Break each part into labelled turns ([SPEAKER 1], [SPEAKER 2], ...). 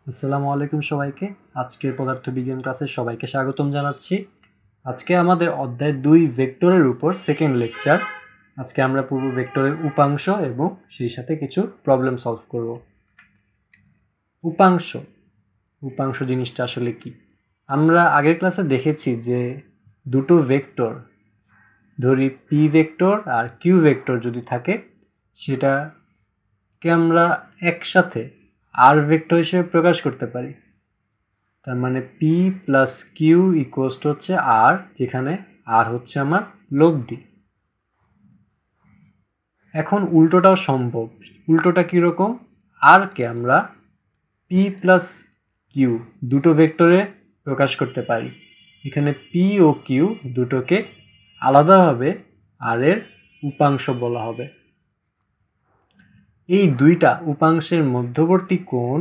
[SPEAKER 1] আসসালামু আলাইকুম সবাইকে। আজকের পদার্থবিজ্ঞান ক্লাসে সবাইকে স্বাগতম জানাচ্ছি। আজকে আমাদের অধ্যায় 2 ভেক্টরের উপর সেকেন্ড লেকচার। আজকে আমরা পূর্ব ভেক্টরের উপাংশ এবং সেই সাথে কিছু প্রবলেম সলভ করব। উপাংশ জিনিসটা আসলে কি? আমরা আগের ক্লাসে দেখেছি যে দুটো ভেক্টর, ধরি পি ভেক্টর আর কিউ ভেক্টর যদি থাকে, সেটাকে আমরা একসাথে আর ভেক্টর হিসেবে প্রকাশ করতে পারি। তার মানে P plus Q equals to হচ্ছে আর, যেখানে আর হচ্ছে আমার লব্ধি। এখন উল্টোটাও সম্ভব। উল্টোটা কীরকম? আরকে আমরা পি প্লাস কিউ দুটো ভেক্টরে প্রকাশ করতে পারি। এখানে পি ও কিউ দুটোকে আলাদাভাবে আর এর উপাংশ বলা হবে। এই দুইটা উপাংশের মধ্যবর্তী কোণ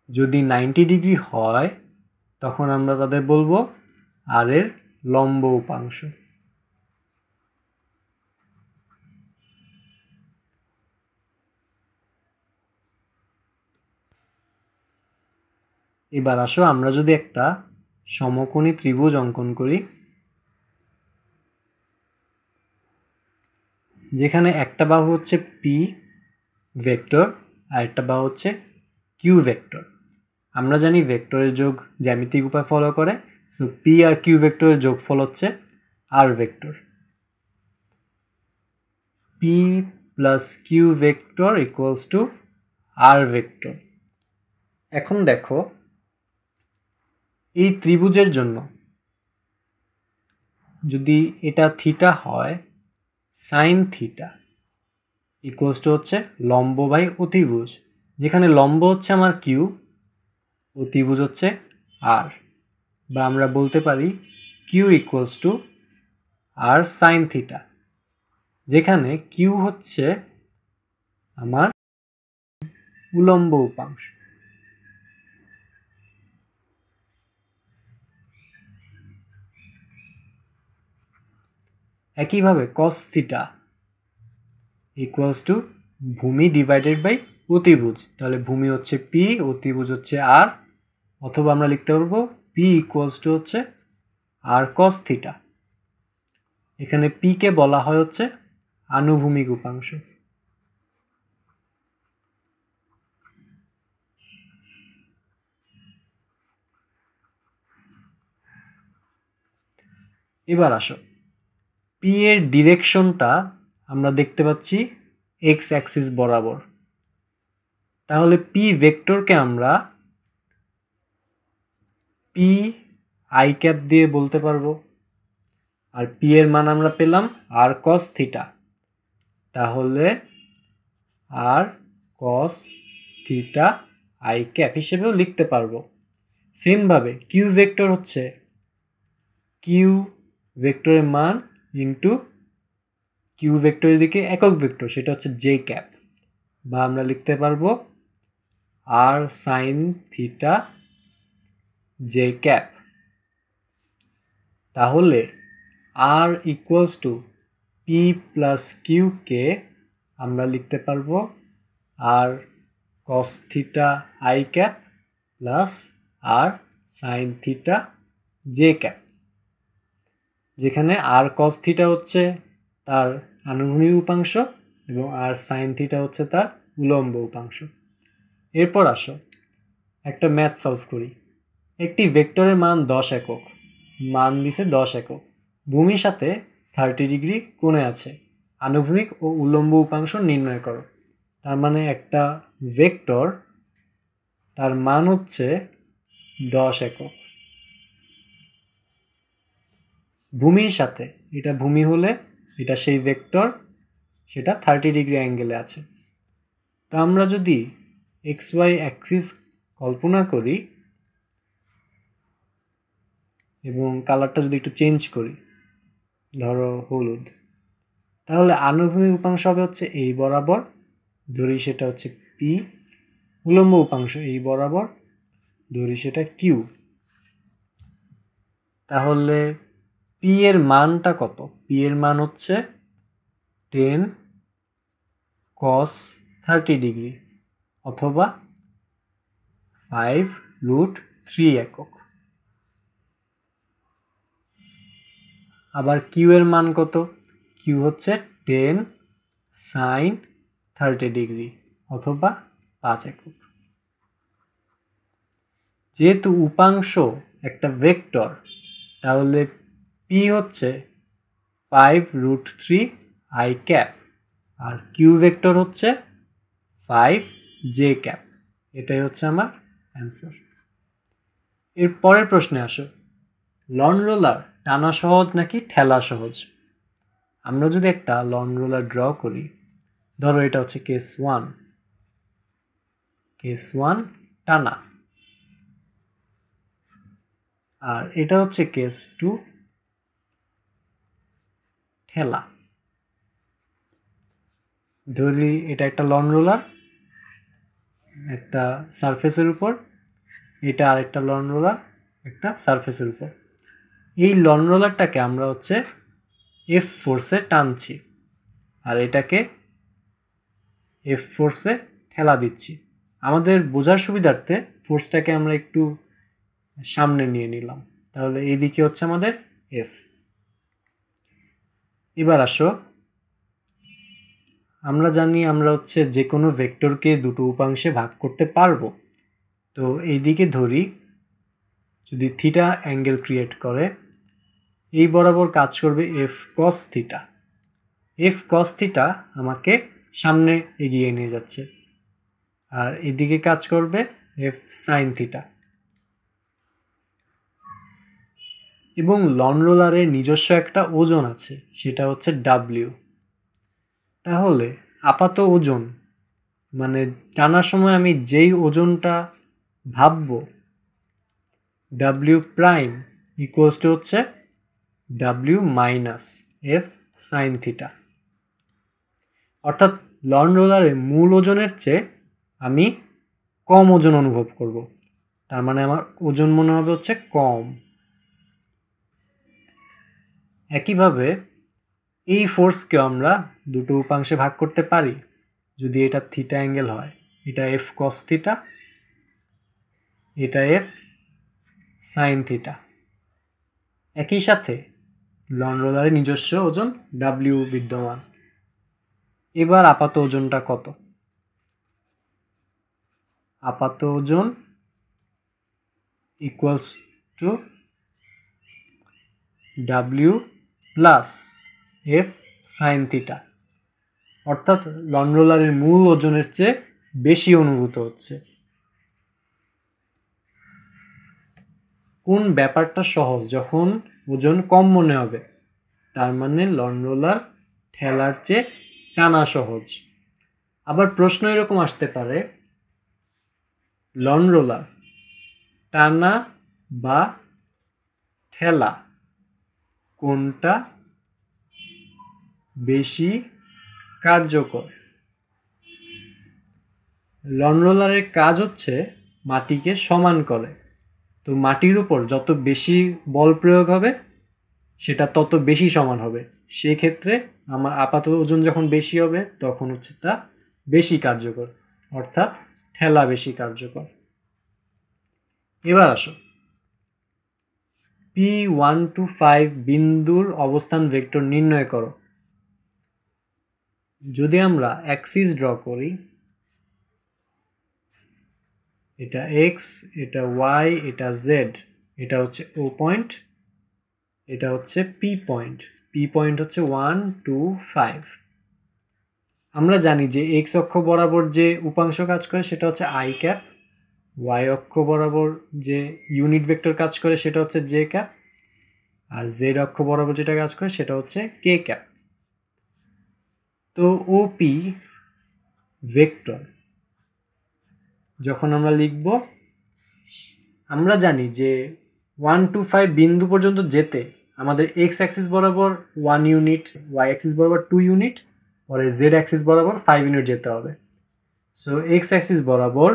[SPEAKER 1] যদি 90 ডিগ্রি হয়, তখন আমরা তাদের বলবো আর এর লম্ব উপাংশ। এবার আসো আমরা যদি একটা সমকোণী ত্রিভুজ অঙ্কন করি, যেখানে একটা বাহু হচ্ছে পি ভেক্টর আর একটা বাহু হচ্ছে কিউ ভেক্টর। আমরা জানি ভেক্টরের যোগ জ্যামিতিক উপায় ফলো করে, সো পি আর কিউ ভেক্টরের যোগফল হচ্ছে R vector. P plus Q vector equals to R vector. এখন দেখো, এই ত্রিভুজের জন্য যদি এটা থিটা হয়, সাইন থিটা ইকুয়ালস টু হচ্ছে লম্ব বাই অতিভুজ, যেখানে লম্ব হচ্ছে আমার কিউ, অতিভুজ হচ্ছে আর, বা আমরা বলতে পারি Q equals to R sine theta, যেখানে কিউ হচ্ছে আমার উলম্ব উপাংশ। একইভাবে কস থিটা ইকুয়ালস টু ভূমি ডিভাইডেড বাই অতিভুজ, তাহলে ভূমি হচ্ছে পি, অতিভুজ হচ্ছে আর, অথবা আমরা লিখতে পারবো পি ইকুয়ালস টু হচ্ছে আর কস থিটা। এখানে পি কে বলা হয় হচ্ছে আনুভূমিক উপাংশ। এবার আসো, পি এর ডিরেকশনটা আমরা দেখতে পাচ্ছি এক্স অ্যাক্সিস বরাবর, তাহলে পি ভেক্টরকে আমরা পি আই ক্যাপ দিয়ে বলতে পারবো। আর পি এর মান আমরা পেলাম আর কস থিটা, তাহলে আর কস থিটা আই ক্যাপ হিসেবেও লিখতে পারবো। সেমভাবে কিউ ভেক্টর হচ্ছে কিউ ভেক্টরের মান ইন্টু কিউ ভেক্টরের দিকে একক ভেক্টর, সেটা হচ্ছে জে ক্যাপ, বা আমরা লিখতে পারবো R sine theta J cap. তাহলে R equals to P plus Q কে আমরা লিখতে পারবো R cos theta I cap plus R sine theta J cap, যেখানে আর কস থিটা হচ্ছে তার আনুভূমিক উপাংশ এবং আর সাইন থিটা হচ্ছে তার উলম্ব উপাংশ। এরপর আসো একটা ম্যাথ সলভ করি। একটি ভেক্টরের মান 10 একক, মান দিছে 10 একক, ভূমির সাথে 30 ডিগ্রি কোণে আছে, আনুভূমিক ও উলম্ব উপাংশ নির্ণয় করো। তার মানে একটা ভেক্টর, তার মান হচ্ছে 10 একক, ভূমির সাথে, এটা ভূমি হলে এটা সেই ভেক্টর, সেটা 30 ডিগ্রি অ্যাঙ্গেলে আছে। তা আমরা যদি এক্স ওয়াই অ্যাক্সিস কল্পনা করি এবং কালারটা যদি একটু চেঞ্জ করি, ধরো হলুদ, তাহলে আনুভূমিক উপাংশ হবে হচ্ছে এই বরাবর, ধরি সেটা হচ্ছে পি, উলম্ব উপাংশ এই বরাবর, ধরি সেটা কিউ। তাহলে পি এর মানটা কত? পি এর মান হচ্ছে 10 cos 30 ডিগ্রি, অথবা 5√3 একক। আবার কিউ এর মান কত? কিউ হচ্ছে 10 sin 30 ডিগ্রি অথবা 5 একক। যেহেতু উপাংশ একটা ভেক্টর, তাহলে পি হচ্ছে 5√3 i ক্যাপ আর কিউ ভেক্টর হচ্ছে 5j ক্যাপ। এটাই হচ্ছে আমার অ্যান্সার। এর পরের প্রশ্নে আসো, লন রোলার টানা সহজ নাকি ঠেলা সহজ? আমরা যদি একটা লন রোলার ড্র করি, ধরো এটা হচ্ছে কেস 1, কেস 1 টানা, আর এটা হচ্ছে কেস 2 ঠেলা। ধরি এটা একটা লন রোলার একটা সারফেসের উপর, এটা আরেকটা লন রোলার একটা সারফেসের উপর। এই লন রোলারটাকে আমরা হচ্ছে এফ ফোর্সে টানছি আর এটাকে এফ ফোর্সে ঠেলা দিচ্ছি। আমাদের বোঝার সুবিধার্থে ফোর্সটাকে আমরা একটু সামনে নিয়ে নিলাম, তাহলে এইদিকে হচ্ছে আমাদের এফ। এবার আসো, আমরা জানি আমরা হচ্ছে যে কোনো ভেক্টরকে দুটো উপাংশে ভাগ করতে পারবো। তো এইদিকে ধরি যদি থিটা অ্যাঙ্গেল ক্রিয়েট করে, এই বরাবর কাজ করবে F cos theta. F cos theta আমাকে সামনে এগিয়ে নিয়ে যাচ্ছে, আর এদিকে কাজ করবে এফ সাইন থিটা। এবং লন রোলারের নিজস্ব একটা ওজন আছে, সেটা হচ্ছে ডাব্লিউ। তাহলে আপাত ওজন মানে টানার সময় আমি যেই ওজনটা ভাববো, ডাব্লিউ প্রাইম ইকুয়ালস টু হচ্ছে W minus F sign theta. অর্থাৎ লন রোলারের মূল ওজনের চেয়ে আমি কম ওজন অনুভব করব, তার মানে আমার ওজন মনে হবে হচ্ছে কম। একইভাবে এই ফোর্সকে আমরা দুটো উপাংশে ভাগ করতে পারি। যদি এটা থিটা অ্যাঙ্গেল হয়, এটা এফ কস থিটা, এটা এফ সাইন থিটা। একই সাথে লন রোলারের নিজস্ব ওজন ডাব্লিউ বিদ্যমান। এবার আপাত ওজনটা কত? আপাত ওজন equals to W plus F sign theta, অর্থাৎ লন রোলারের মূল ওজনের চেয়ে বেশি অনুভূত হচ্ছে। কোন ব্যাপারটা সহজ? যখন ওজন কম মনে হবে, তার মানে লন রোলার ঠেলার চেয়ে টানা সহজ। আবার প্রশ্ন এরকম আসতে পারে, লন রোলার টানা বা ঠেলা কোনটা বেশি কার্যকর? লন রোলারের কাজ হচ্ছে মাটিকে সমান করে, তো মাটির উপর যত বেশি বল প্রয়োগ হবে সেটা তত বেশি সমান হবে। সেই ক্ষেত্রে আমার আপাত ওজন যখন বেশি হবে তখন হচ্ছে তা বেশি কার্যকর, অর্থাৎ ঠেলা বেশি কার্যকর। এবার আসো, P1 to 5 বিন্দুর অবস্থান ভেক্টর নির্ণয় করো। যদি আমরা অ্যাক্সিস ড্র করি, এটা এক্স, এটা ওয়াই, এটা জেড, এটা হচ্ছে ও পয়েন্ট, এটা হচ্ছে পি পয়েন্ট। পি পয়েন্ট হচ্ছে 1, 2, 5। আমরা জানি যে এক্স অক্ষ বরাবর যে উপাংশ কাজ করে সেটা হচ্ছে আই ক্যাপ, ওয়াই অক্ষ বরাবর যে ইউনিট ভেক্টর কাজ করে সেটা হচ্ছে জে ক্যাপ, আর জেড অক্ষ বরাবর যেটা কাজ করে সেটা হচ্ছে কে ক্যাপ। তো ওপি ভেক্টর যখন আমরা লিখব, আমরা জানি যে 1 to 5 বিন্দু পর্যন্ত যেতে আমাদের এক্স অ্যাক্সিস বরাবর 1 ইউনিট, ওয়াই অ্যাক্সিস বরাবর 2 ইউনিট, পরে জেড অ্যাক্সিস বরাবর 5 ইউনিট যেতে হবে। সো এক্স অ্যাক্সিস বরাবর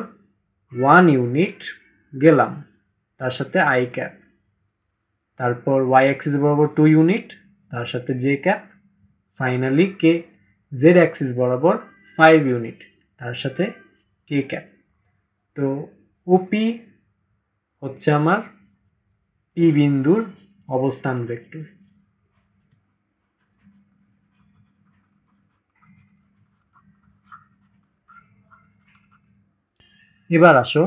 [SPEAKER 1] 1 ইউনিট গেলাম, তার সাথে আই ক্যাপ, তারপর ওয়াই অ্যাক্সিস বরাবর 2 ইউনিট, তার সাথে জে ক্যাপ, ফাইনালি কে জেড অ্যাক্সিস বরাবর 5 ইউনিট, তার সাথে কে ক্যাপ। তো ওপি হচ্ছে আমার পি বিন্দুর অবস্থান ভেক্টর। এবার আসো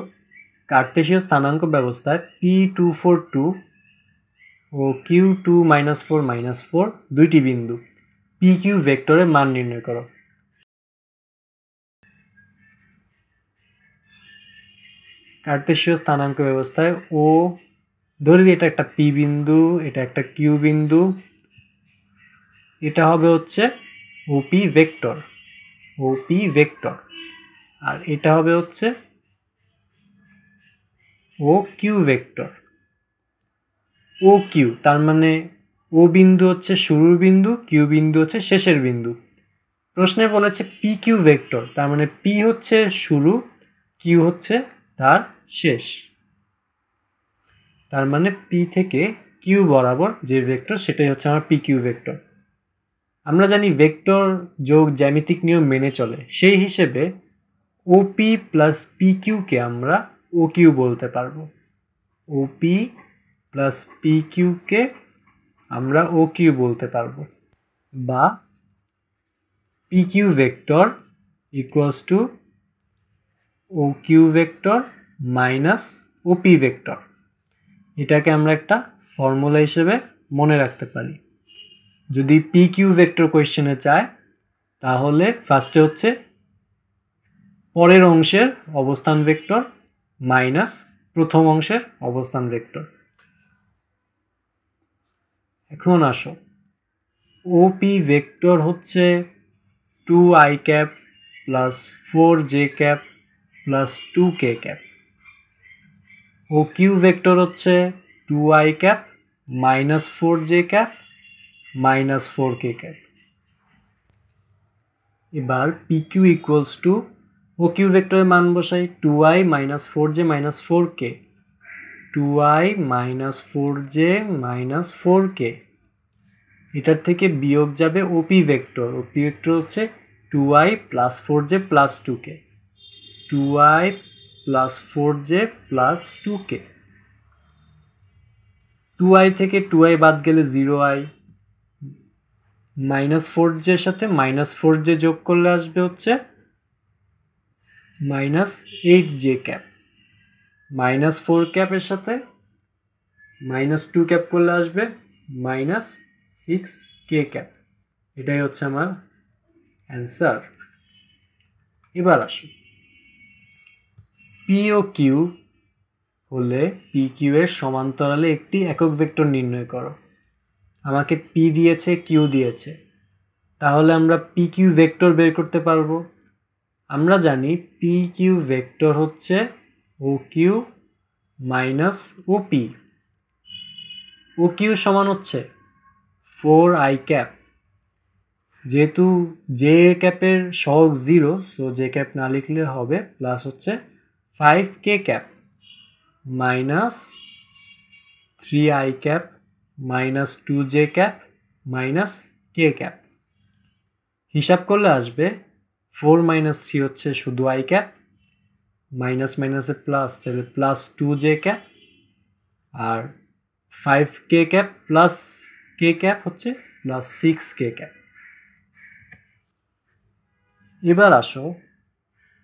[SPEAKER 1] কার্তেশীয় স্থানাঙ্ক ব্যবস্থায় P242 ও Q2-4-4 দুইটি বিন্দু PQ ভেক্টরের মান নির্ণয় করো। কার্তেশীয় স্থানাঙ্ক ব্যবস্থায় ও ধরি এটা একটা পি বিন্দু, এটা একটা কিউ বিন্দু, এটা হবে হচ্ছে ওপি ভেক্টর, ওপি ভেক্টর, আর এটা হবে হচ্ছে ও কিউ ভেক্টর। ও কিউ তার মানে ও বিন্দু হচ্ছে শুরুর বিন্দু, কিউ বিন্দু হচ্ছে শেষের বিন্দু। প্রশ্নে বলেছে পি কিউ ভেক্টর, তার মানে পি হচ্ছে শুরু, কিউ হচ্ছে তার শেষ, তার মানে পি থেকে কিউ বরাবর যে ভেক্টর সেটাই হচ্ছে আমার পি কিউ ভেক্টর। আমরা জানি ভেক্টর যোগ জ্যামিতিক নিয়ম মেনে চলে, সেই হিসেবে ওপি প্লাস পি কিউকে আমরা ও কিউ বলতে পারবো। ওপি প্লাস পি কিউকে আমরা ও কিউ বলতে পারবো, বা P Q vector equals to O Q vector minus OP vector. এটাকে আমরা একটা ফর্মুলা হিসেবে মনে রাখতে পারি। যদি পি কিউ ভেক্টর কোয়েশ্চেনে চায় তাহলে ফার্স্টে হচ্ছে পরের অংশের অবস্থান ভেক্টর মাইনাস প্রথম অংশের অবস্থান ভেক্টর। এখন আসো ওপি ভেক্টর হচ্ছে 2i cap plus 4j cap plus 2k cap. O Q vector হচ্ছে 2i cap minus 4j cap minus 4k cap. এবার P Q equals to O Q ভেক্টরের মান বসাই 2i minus 4j minus 4k, 2i minus 4j minus 4k। এটার থেকে বিয়োগ যাবে ওপি vector, ওপি vector হচ্ছে 2i plus 4j plus 2k, 2i plus 4j plus 2k। 2i থেকে 2i বাদ গেলে 0i, মাইনাস 4j এর সাথে মাইনাস 4j যোগ করলে আসবে হচ্ছে মাইনাস 8j ক্যাপ, মাইনাস 4 ক্যাপের সাথে মাইনাস 2 ক্যাপ করলে আসবে মাইনাস 6k ক্যাপ। এটাই হচ্ছে আমার অ্যান্সার। এবার আসুন পি ও কিউ হলে পি কিউ এর সমান্তরালে একটি একক ভেক্টর নির্ণয় করো। আমাকে পি দিয়েছে, কিউ দিয়েছে, তাহলে আমরা পি কিউ ভেক্টর বের করতে পারবো। আমরা জানি পি কিউ ভেক্টর হচ্ছে ও কিউ মাইনাস ওপি। ও কিউ সমান হচ্ছে 4i ক্যাপ, যেহেতু জে ক্যাপের সহগ 0, সো জে ক্যাপ না লিখলে হবে প্লাস হচ্ছে 5k cap minus 3i cap minus 2j cap minus k cap. হিসাব করলে আসবে 4 মাইনাস 3 হচ্ছে শুধু i ক্যাপ, মাইনাস মাইনাসে প্লাস, তাহলে প্লাস 2j ক্যাপ, আর 5k cap plus k cap হচ্ছে প্লাস 6k ক্যাপ। এবার আসো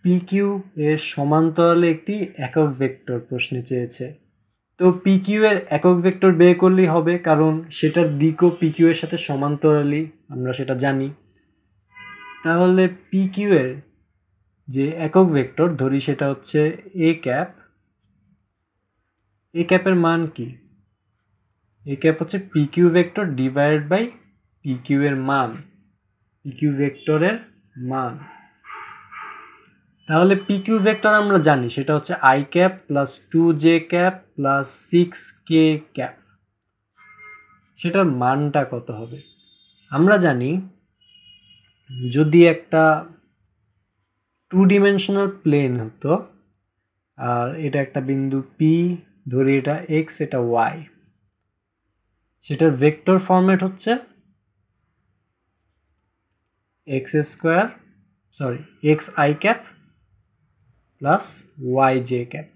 [SPEAKER 1] পি কিউ এর সমান্তরালে একটি একক ভেক্টর প্রশ্নে চেয়েছে। তো পি কিউ এর একক ভেক্টর বের করলেই হবে, কারণ সেটার দিকও পি কিউ এর সাথে সমান্তরালি, আমরা সেটা জানি। তাহলে পি কিউ এর যে একক ভেক্টর ধরি সেটা হচ্ছে এ ক্যাপ। এ ক্যাপের মান কি? এ ক্যাপ হচ্ছে P Q vector divided by P Q এর মান, পি কিউ ভেক্টরের মান। তাহলে পি কিউ ভেক্টর আমরা জানি সেটা হচ্ছে i cap plus 2j cap plus 6k cap. সেটার মানটা কত হবে? আমরা জানি যদি একটা 2 ডিমেনশনাল প্লেন হতো আর এটা একটা বিন্দু P, ধরি এটা x এটা y, সেটার ভেক্টর ফরম্যাট হচ্ছে xi cap plus yj cap.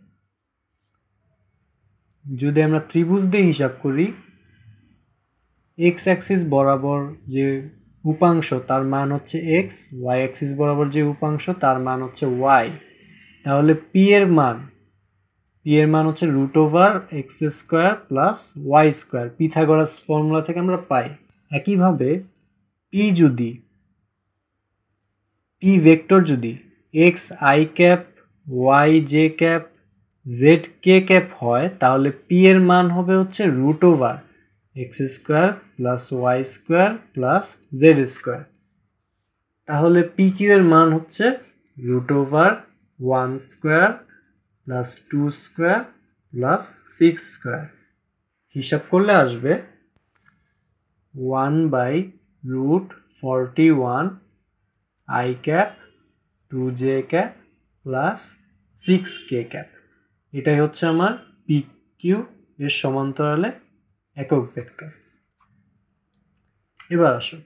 [SPEAKER 1] যদি আমরা ত্রিভুজ দিয়ে হিসাব করি, এক্স অ্যাক্সিস বরাবর যে উপাংশ তার মান হচ্ছে এক্স, ওয়াই অ্যাক্সিস বরাবর যে উপাংশ তার মান হচ্ছে ওয়াই। তাহলে পি এর মান হচ্ছে √(x² + y², পিথাগোরাস ফর্মুলা থেকে আমরা পাই। একইভাবে পি ভেক্টর যদি xi, yj, zk হয়, তাহলে পি এর মান হবে হচ্ছে √(x² + y² + z²। তাহলে পি কিউ এর মান হচ্ছে √(1² + 2² + 6²। হিসাব করলে আসবে 1/√41 i cap 2j cap plus 6k cap। এটাই হচ্ছে আমার পি কিউ এর সমান্তরালে একক ভেক্টর। এবার আসো,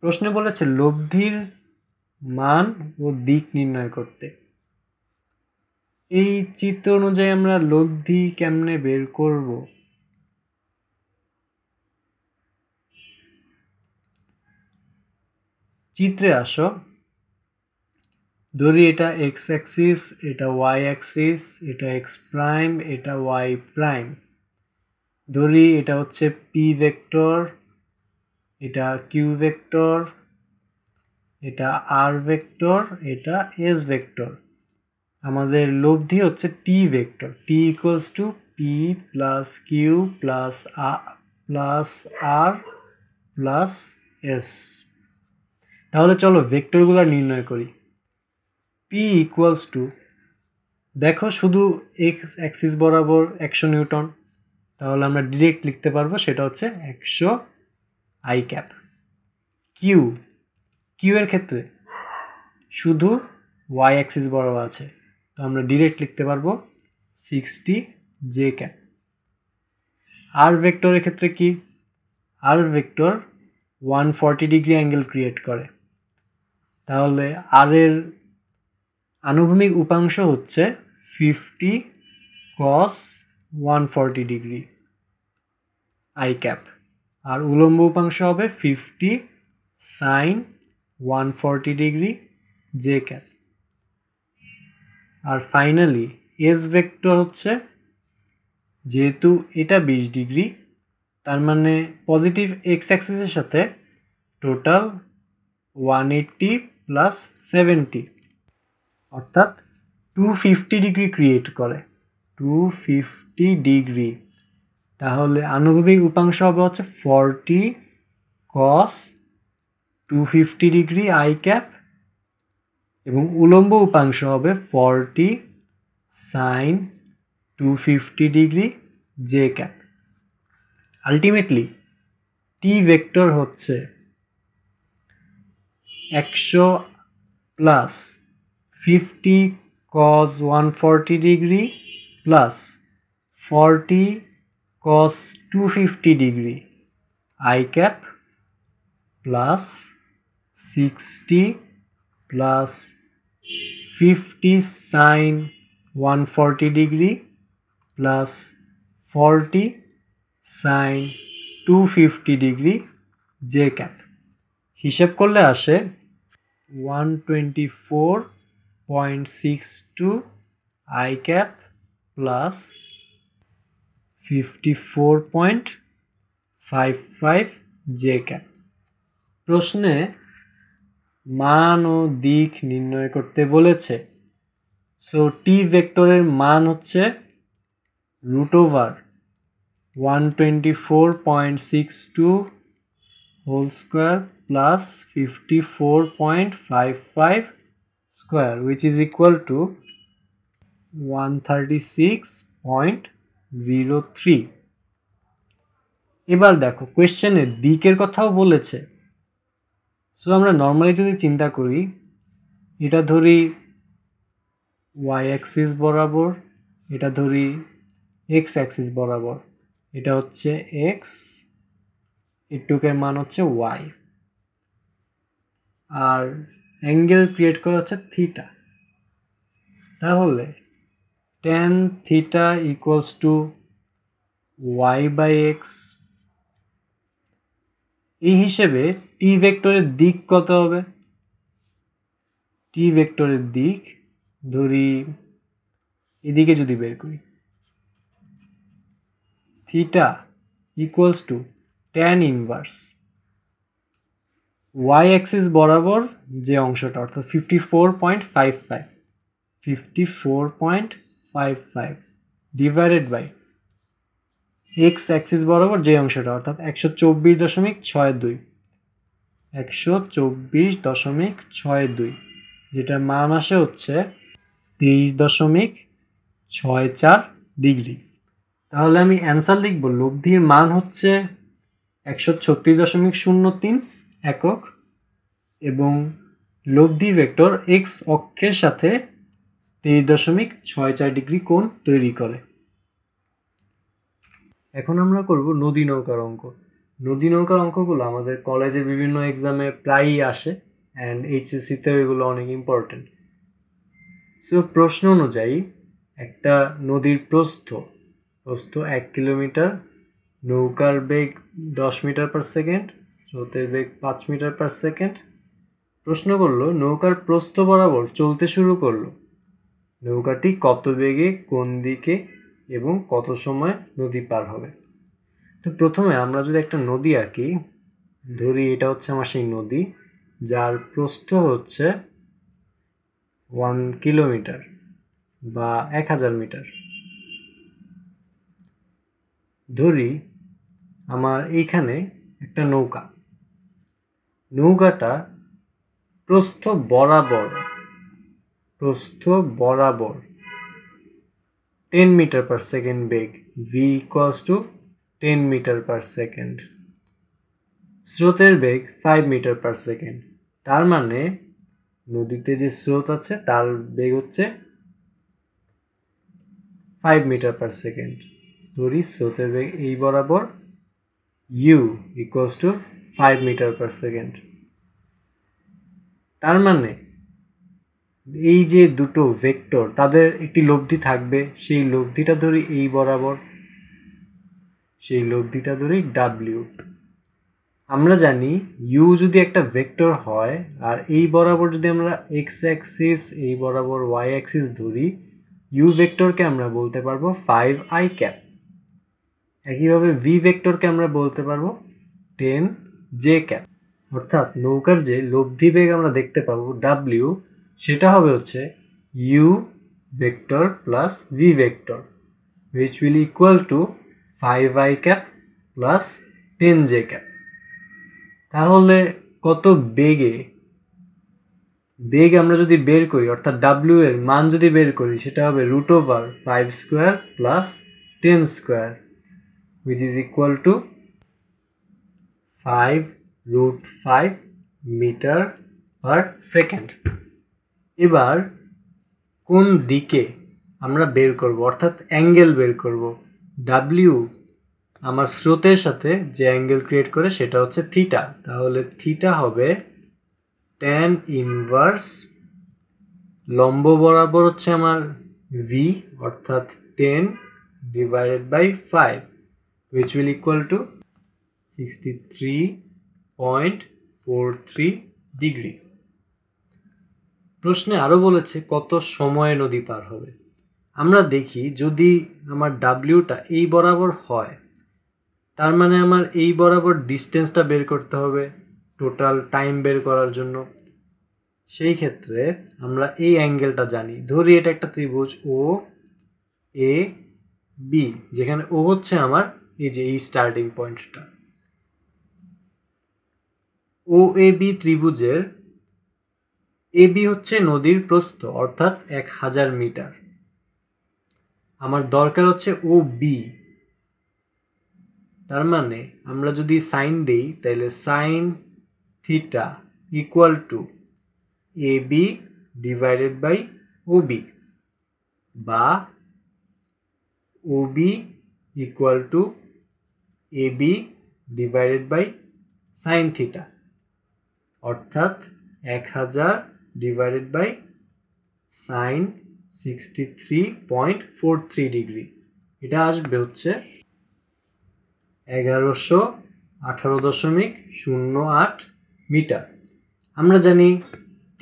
[SPEAKER 1] প্রশ্নে বলেছে লব্ধির মান ও দিক নির্ণয় করতে। এই চিত্র অনুযায়ী আমরা লব্ধি কেমনে বের করব? চিত্রে আসো, ধরি এটা এক্স অ্যাক্সিস, এটা ওয়াই অ্যাক্সিস, এটা এক্স প্রাইম, এটা ওয়াই প্রাইম। ধরি এটা হচ্ছে পি ভেক্টর, এটা কিউ ভেক্টর, এটা আর ভেক্টর, এটা এস ভেক্টর। আমাদের লব্ধি হচ্ছে T vector, T equals to P plus Q plus R plus S. তাহলে চলো ভেক্টরগুলো নির্ণয় করি। পি ইকুয়ালস টু, দেখো শুধু এক্স অ্যাক্সিস বরাবর 100 নিউটন, তাহলে আমরা ডিরেক্ট লিখতে পারবো সেটা হচ্ছে 100 আই ক্যাপ। কিউ এর ক্ষেত্রে শুধু ওয়াই অ্যাক্সিস বরাবর আছে, তো আমরা ডিরেক্ট লিখতে পারবো 60 জে ক্যাপ। আর ভেক্টরের ক্ষেত্রে কি? আর ভেক্টর 140 ডিগ্রি অ্যাঙ্গেল ক্রিয়েট করে, তাহলে আর এর আনুভূমিক উপাংশ হচ্ছে 50 cos 140 ডিগ্রি আই ক্যাপ, আর উলম্ব উপাংশ হবে 50 sin 140 ডিগ্রি জে ক্যাপ। আর ফাইনালি এস ভেক্টর হচ্ছে, যেহেতু এটা 20 ডিগ্রি, তার মানে পজিটিভ এক্স অ্যাক্সিসের সাথে টোটাল 180 প্লাস 70, অর্থাৎ 250 ডিগ্রি ক্রিয়েট করে, 250 ডিগ্রি। তাহলে আনুভূমিক উপাংশ হবে হচ্ছে 40 cos 250 ডিগ্রি আই ক্যাপ, এবং উলম্ব উপাংশ হবে 40 sin 250 degree J cap. Ultimately T vector হচ্ছে 100 plus 50 cos 140 degree plus 40 cos 250 degree I cap plus 60 plus 50 sin 140 degree plus 40 sin 250 degree J cap. হিসাব করলে আসে 124.62 I cap plus 54.55 J cap. প্রশ্নে মান ও দিক নির্ণয় করতে বলেছে। সো টি ভেক্টরের মান হচ্ছে √124.62 whole square plus 54.55 square, which is equal to 136.03। এবার দেখো কোয়েশ্চেনে দিকের কথাও বলেছে। সো আমরা নর্মালি যদি চিন্তা করি, এটা ধরি ওয়াই অ্যাক্সিস বরাবর, এটা ধরি এক্স অ্যাক্সিস বরাবর, এটা হচ্ছে এক্স, এটুকের মান হচ্ছে ওয়াই, আর অ্যাঙ্গেল ক্রিয়েট করা হচ্ছে থিটা। তাহলে tan theta equals to y by x। এই হিসেবে টি ভেক্টরের দিক কত হবে? টি ভেক্টরের দিক ধরি এদিকে যদি বের করি, theta equals two tan inverse y Axis বরাবর যে অংশটা অর্থাৎ 54.55 ডিভাইডেড বাই x অ্যাক্সিস বরাবর যে অংশটা অর্থাৎ 124.62 যেটার মান আসে হচ্ছে 23.64 ডিগ্রি। তাহলে আমি অ্যান্সার লিখব লব্ধির মান হচ্ছে 136.03 একক এবং লব্ধি ভেক্টর এক্স অক্ষের সাথে 23.64 ডিগ্রি কোণ তৈরি করে। এখন আমরা করব নদী নৌকার অঙ্ক। নদী নৌকার অঙ্কগুলো আমাদের কলেজের বিভিন্ন এক্সামে প্রায়ই আসে অ্যান্ড এইচএসসিতেও এগুলো অনেক ইম্পর্টেন্ট। সো প্রশ্ন অনুযায়ী একটা নদীর প্রস্থ 1 কিলোমিটার, নৌকার বেগ 10 মিটার পার সেকেন্ড, স্রোতের বেগ 5 মিটার পার সেকেন্ড। প্রশ্ন করলো নৌকার প্রস্থ বরাবর চলতে শুরু করলো, নৌকাটি কত বেগে কোন দিকে এবং কত সময় নদী পার হবে। তো প্রথমে আমরা যদি একটা নদী আঁকি, ধরি এটা হচ্ছে আমার সেই নদী যার প্রস্থ হচ্ছে 1 কিলোমিটার বা 1000 মিটার। ধরি আমার এইখানে একটা নৌকাটা প্রস্থ বরাবর 10 মিটার পার সেকেন্ড বেগ v equals to 10 metre per second, স্রোতের বেগ 5 মিটার পার সেকেন্ড। তার মানে নদীতে যে স্রোত আছে তার বেগ হচ্ছে 5 মিটার পার সেকেন্ড। ধরি স্রোতের বেগ এই বরাবর u equals to 5 metre per second. তার মানে এই যে দুটো ভেক্টর তাদের একটি লব্ধি থাকবে, সেই লব্ধিটা ধরি এই বরাবর, সেই লব্ধিটা ধরি w। আমরা জানি u যদি একটা ভেক্টর হয় আর এই বরাবর যদি আমরা x অ্যাক্সিস, এই বরাবর y অ্যাক্সিস ধরি, u ভেক্টরকে আমরা বলতে পারবো 5i ক্যাপ। একইভাবে v ভেক্টরকে আমরা বলতে পারবো 10j ক্যাপ। অর্থাৎ নৌকার যে লব্ধি বেগ আমরা দেখতে পাবো w, সেটা হবে হচ্ছে u vector plus v vector which will equal to 5i cap plus 10j cap. তাহলে কত বেগ আমরা যদি বের করি অর্থাৎ w এর মান যদি বের করি, সেটা হবে √5 square plus 10 square which is equal to 5√5 metre per second. এবার কোন দিকে আমরা বের করব অর্থাৎ অ্যাঙ্গেল বের করব। w আমার স্রোতের সাথে যে অ্যাঙ্গেল ক্রিয়েট করে সেটা হচ্ছে থিটা। তাহলে থিটা হবে tan ইনভার্স লম্ব বরাবর হচ্ছে আমার v অর্থাৎ 10 divided by 5 which will equal to 63.43 degree. প্রশ্নে আরো বলেছে কত সময়ে নদী পার হবে। আমরা দেখি যদি আমার ডাব্লিউটা এই বরাবর হয়, তার মানে আমার এই বরাবর ডিস্টেন্সটা বের করতে হবে টোটাল টাইম বের করার জন্য। সেই ক্ষেত্রে আমরা এই অ্যাঙ্গেলটা জানি, ধরি এটা একটা ত্রিভুজ ও এ বি, যেখানে ও হচ্ছে আমার এই যে এই স্টার্টিং পয়েন্টটা। ও এ বি ত্রিভুজের এ বি হচ্ছে নদীর প্রস্থ অর্থাৎ 1000 মিটার। আমার দরকার হচ্ছে ও বি, তার মানে আমরা যদি সাইন দেই তাহলে sine theta equal to A B divided by O B, বা O B equal to A B divided by sine theta, অর্থাৎ 1000 ডিভাইডেড বাই সাইন 63.43 ডিগ্রি। এটা আসবে হচ্ছে 1118.08 মিটার। আমরা জানি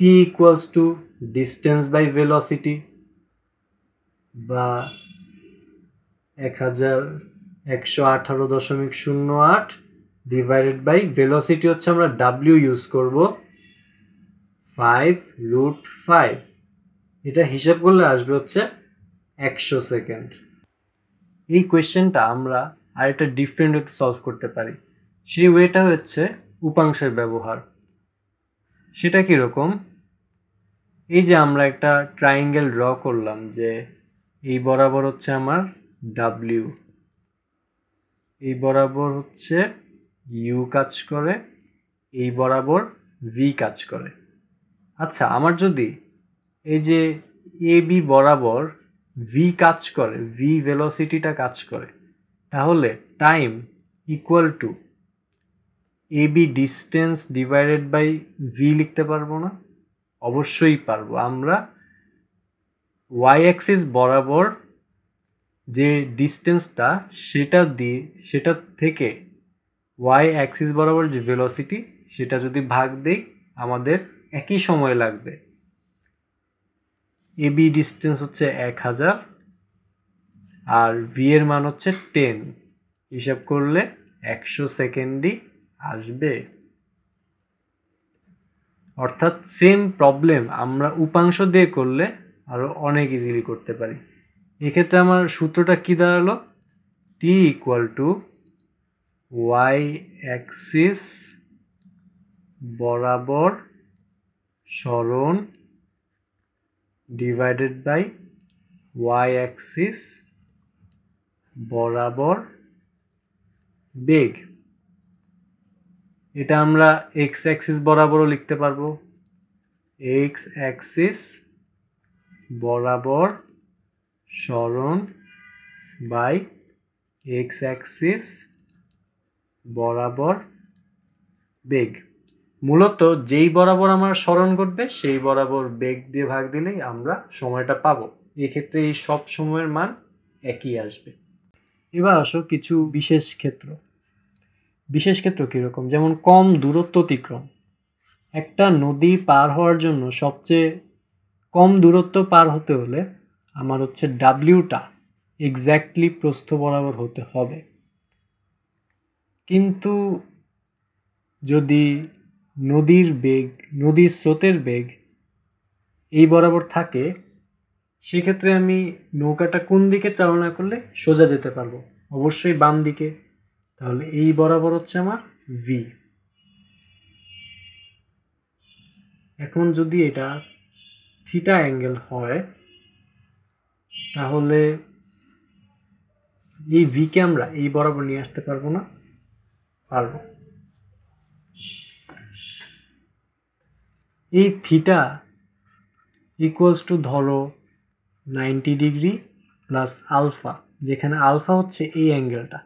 [SPEAKER 1] t equals to distance by velocity, বা 1118.08 divided by velocity হচ্ছে আমরা w ইউজ করব 5√5। এটা হিসাব করলে আসবে হচ্ছে 100 সেকেন্ড। এই কোয়েশ্চেনটা আমরা আরেকটা ডিফারেন্ট ওয়েতে সলভ করতে পারি। সেই ওয়েটা হচ্ছে উপাংশের ব্যবহার। সেটা কীরকম? এই যে আমরা একটা ট্রায়াঙ্গেল ড্র করলাম, যে এই বরাবর হচ্ছে আমার w, এই বরাবর হচ্ছে u কাজ করে, এই বরাবর v কাজ করে। আচ্ছা, আমার যদি এই যে ab বরাবর v কাজ করে, v ভেলোসিটিটা কাজ করে, তাহলে time equal to ab distance divided by v লিখতে পারবো না? অবশ্যই পারবো। আমরা y অ্যাক্সিস বরাবর যে ডিস্টেন্সটা সেটা থেকে y অ্যাক্সিস বরাবর যে ভেলোসিটি সেটা যদি ভাগ দেই আমাদের একই সময় লাগবে। ab ডিস্টেন্স হচ্ছে 1000 আর v এর মান হচ্ছে 10, হিসাব করলে 100 সেকেন্ডই আসবে। অর্থাৎ সেম প্রবলেম আমরা উপাংশ দিয়ে করলে আরো অনেক ইজিলি করতে পারি। এক্ষেত্রে আমার সূত্রটা কি দাঁড়ালো? t equal to y Axis বরাবর সরণ ডিভাইডেড বাই y অ্যাক্সিস বরাবর বেগ। এটা আমরা x অ্যাক্সিস বরাবরও লিখতে পারবো, x অ্যাক্সিস বরাবর সরণ বাই x অ্যাক্সিস বরাবর বেগ। মূলত যেই বরাবর আমার সরণ ঘটবে সেই বরাবর বেগ দিয়ে ভাগ দিলেই আমরা সময়টা পাবো। এক্ষেত্রে এই সব সময়ের মান একই আসবে। এবার আসো কিছু বিশেষ ক্ষেত্র। বিশেষ ক্ষেত্র কীরকম? যেমন কম দূরত্ব অতিক্রম। একটা নদী পার হওয়ার জন্য সবচেয়ে কম দূরত্ব পার হতে হলে আমার হচ্ছে ডাব্লিউটা এক্স্যাক্টলি প্রস্থ বরাবর হতে হবে। কিন্তু যদি নদীর স্রোতের বেগ এই বরাবর থাকে, সেক্ষেত্রে আমি নৌকাটা কোন দিকে চালনা করলে সোজা যেতে পারবো? অবশ্যই বাম দিকে। তাহলে এই বরাবর হচ্ছে আমার v। এখন যদি এটা থিটা অ্যাঙ্গেল হয়, তাহলে এই v কে আমরা এই বরাবর নিয়ে আসতে পারবো না? পারবো। এই থিটা ইকুয়ালস টু ধরো 90 ডিগ্রি প্লাস আলফা, যেখানে আলফা হচ্ছে এই অ্যাঙ্গেলটা।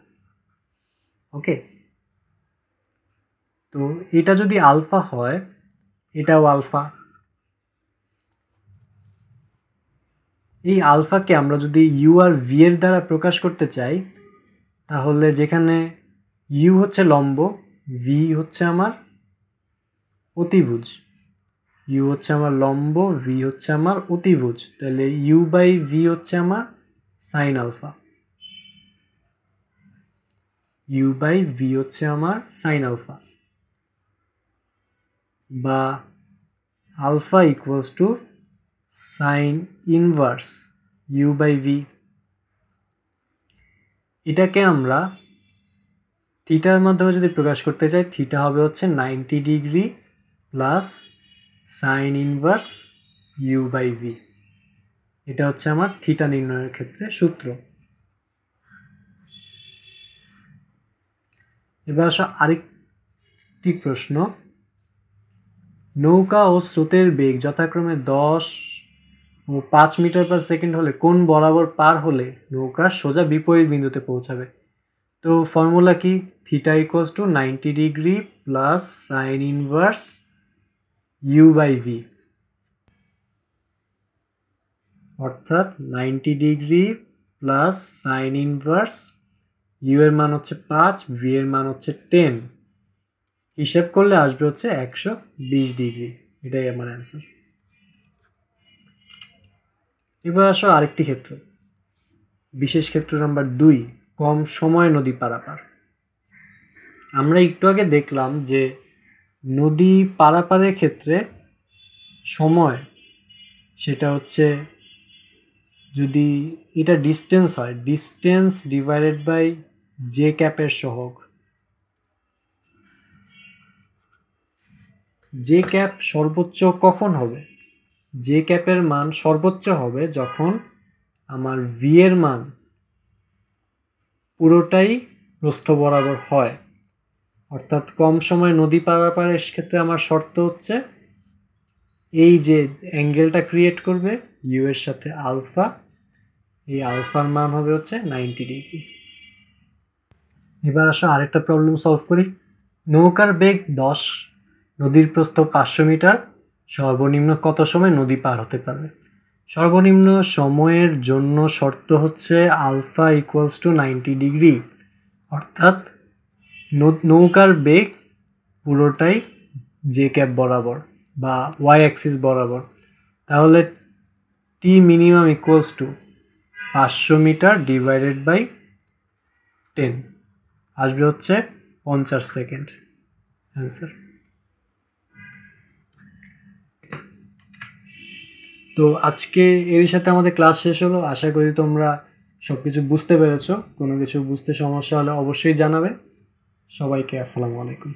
[SPEAKER 1] ওকে, তো এটা যদি আলফা হয়, এটাও আলফা। এই আলফাকে আমরা যদি ইউ আর ভি এর দ্বারা প্রকাশ করতে চাই, তাহলে যেখানে ইউ হচ্ছে লম্ব, ভি হচ্ছে আমার অতিভুজ। ইউ হচ্ছে আমার লম্ব, ভি হচ্ছে আমার অতিভুজ। তাহলে ইউ বাই ভি হচ্ছে আমার sine alpha. U by v হচ্ছে আমার সাইন আলফা, বা alpha equals to sine inverse u by v. এটাকে আমরা থিটার মাধ্যমে যদি প্রকাশ করতে চাই, থিটা হবে হচ্ছে 90 degree plus sine inverse u by v. এটা হচ্ছে আমার থিটা নির্ণয়ের ক্ষেত্রে সূত্র। এবার আসো আরেকটি প্রশ্ন। নৌকা ও স্রোতের বেগ যথাক্রমে 10 ও 5 মিটার পার সেকেন্ড হলে কোন বরাবর পার হলে নৌকা সোজা বিপরীত বিন্দুতে পৌঁছাবে? তো ফর্মুলা কি? Theta equals to 90 degree plus sine inverse u by v. অর্থাৎ 90 degree plus sine inverse u এর মান হচ্ছে 5, ভি এর মান হচ্ছে 10, হিসাব করলে আসবে হচ্ছে 120 ডিগ্রি। এটাই আমার অ্যান্সার। এবার আসো আরেকটি ক্ষেত্র, বিশেষ ক্ষেত্র নাম্বার 2, কম সময় নদী পারাপার। আমরা একটু আগে দেখলাম যে নদী পারাপারের ক্ষেত্রে সময় সেটা হচ্ছে যদি এটা ডিস্টেন্স হয়, ডিস্টেন্স ডিভাইডেড বাই জে ক্যাপের সহগ। জে ক্যাপ সর্বোচ্চ কখন হবে? জে ক্যাপের মান সর্বোচ্চ হবে যখন আমার ভি এর মান পুরোটাই প্রস্থ বরাবর হয়। অর্থাৎ কম সময় নদী পারাপারের ক্ষেত্রে আমার শর্ত হচ্ছে এই যে অ্যাঙ্গেলটা ক্রিয়েট করবে ইউ এর সাথে আলফা, এই আলফার মান হবে হচ্ছে 90 ডিগ্রি। এবার আসো আরেকটা প্রবলেম সলভ করি। নৌকার বেগ 10, নদীর প্রস্থ 500 মিটার, সর্বনিম্ন কত সময় নদী পার হতে পারবে? সর্বনিম্ন সময়ের জন্য শর্ত হচ্ছে আলফা ইকুয়ালস টু 90 ডিগ্রি, অর্থাৎ নৌকার বেগ পুরোটাই জে ক্যাপ বরাবর বা ওয়াই অ্যাক্সিস বরাবর। তাহলে T minimum equals to 500 metre divided by 10, আসবে হচ্ছে 50 সেকেন্ড অ্যান্সার। তো আজকে এর সাথে আমাদের ক্লাস শেষ হলো। আশা করি তোমরা সব কিছু বুঝতে পেরেছো। কোনো কিছু বুঝতে সমস্যা হলে অবশ্যই জানাবে। সবাইকে আসসালামু আলাইকুম।